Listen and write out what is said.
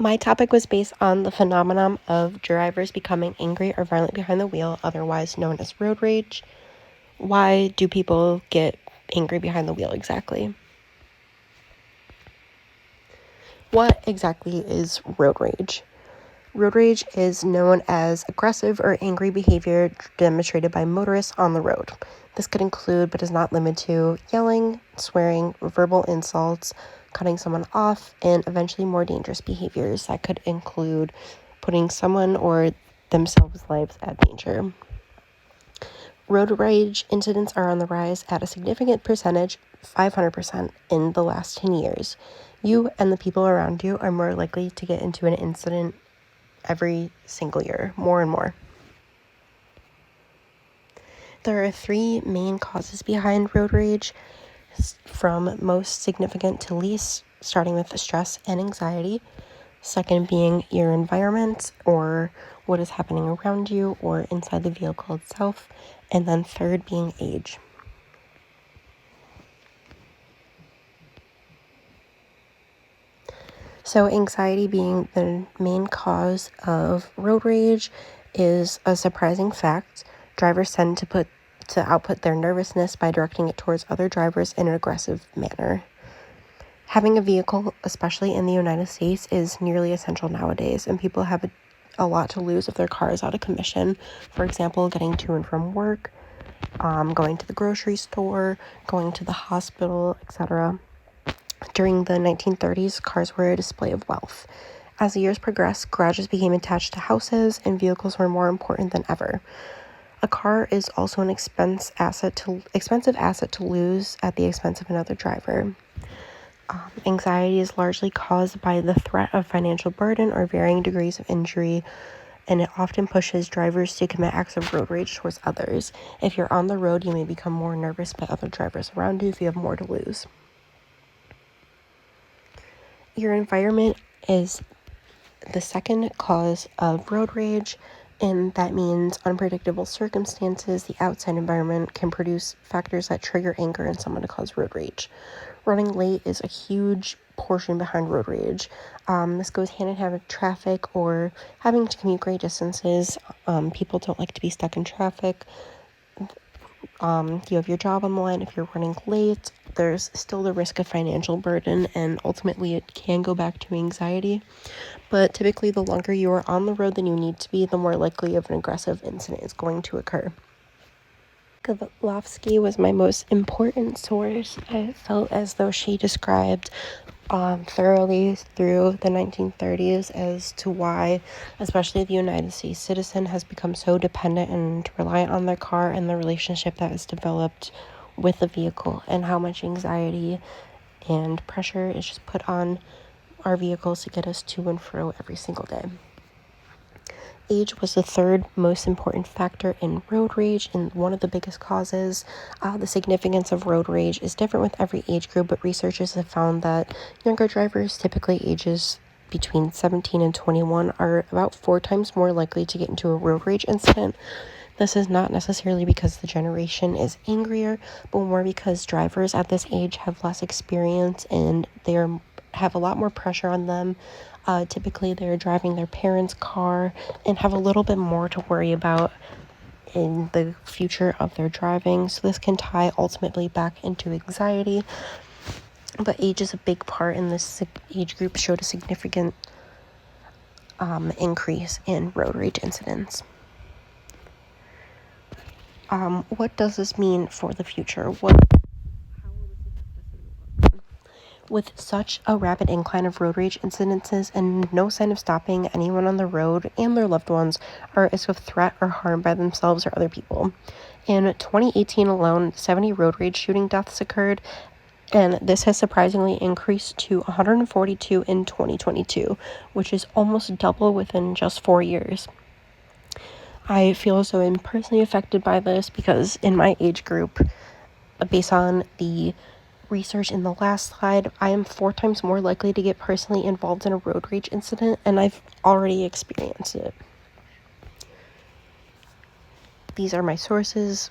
My topic was based on the phenomenon of drivers becoming angry or violent behind the wheel, otherwise known as road rage. Why do people get angry behind the wheel exactly? What exactly is road rage? Road rage is known as aggressive or angry behavior demonstrated by motorists on the road. This could include, but is not limited to, yelling, swearing, verbal insults, cutting someone off, and eventually more dangerous behaviors that could include putting someone or themselves' lives at danger. Road rage incidents are on the rise at a significant percentage, 500%, in the last 10 years. You and the people around you are more likely to get into an incident every single year, more and more. There are three main causes behind road rage, from most significant to least, starting with stress and anxiety. Second being your environment, or what is happening around you or inside the vehicle itself. And then third being age. So anxiety being the main cause of road rage is a surprising fact. Drivers tend to output their nervousness by directing it towards other drivers in an aggressive manner. Having a vehicle, especially in the United States, is nearly essential nowadays, and people have a lot to lose if their car is out of commission. For example, getting to and from work, going to the grocery store, going to the hospital, etc. During the 1930s, cars were a display of wealth. As the years progressed, garages became attached to houses, and vehicles were more important than ever. A car is also an expensive asset to lose at the expense of another driver. Anxiety is largely caused by the threat of financial burden or varying degrees of injury, and it often pushes drivers to commit acts of road rage towards others. If you're on the road, you may become more nervous by other drivers around you if you have more to lose. Your environment is the second cause of road rage, and that means unpredictable circumstances. The outside environment can produce factors that trigger anger in someone to cause road rage. Running late is a huge portion behind road rage. This goes hand in hand with traffic or having to commute great distances. People don't like to be stuck in traffic. You have your job on the line. If you're running late, there's still the risk of financial burden, and ultimately it can go back to anxiety. But typically, the longer you are on the road than you need to be, the more likely of an aggressive incident is going to occur. Kowalski was my most important source. I felt as though she described thoroughly through the 1930s as to why, especially the United States citizen, has become so dependent and reliant on their car and the relationship that is developed with the vehicle, and how much anxiety and pressure is just put on our vehicles to get us to and fro every single day. Age was the third most important factor in road rage and one of the biggest causes. The significance of road rage is different with every age group, but researchers have found that younger drivers, typically ages between 17 and 21, are about 4 times more likely to get into a road rage incident. This is not necessarily because the generation is angrier, but more because drivers at this age have less experience and have a lot more pressure on them. Typically, they're driving their parents' car and have a little bit more to worry about in the future of their driving. So this can tie ultimately back into anxiety. But age is a big part, and this age group showed a significant increase in road rage incidents. What does this mean for the future? With such a rapid incline of road rage incidences and no sign of stopping, anyone on the road and their loved ones are at risk of threat or harm by themselves or other people. In 2018 alone, 70 road rage shooting deaths occurred, and this has surprisingly increased to 142 in 2022, which is almost double within just 4 years. I feel as though I'm personally affected by this because in my age group, based on the research in the last slide, I am 4 times more likely to get personally involved in a road rage incident, and I've already experienced it. These are my sources.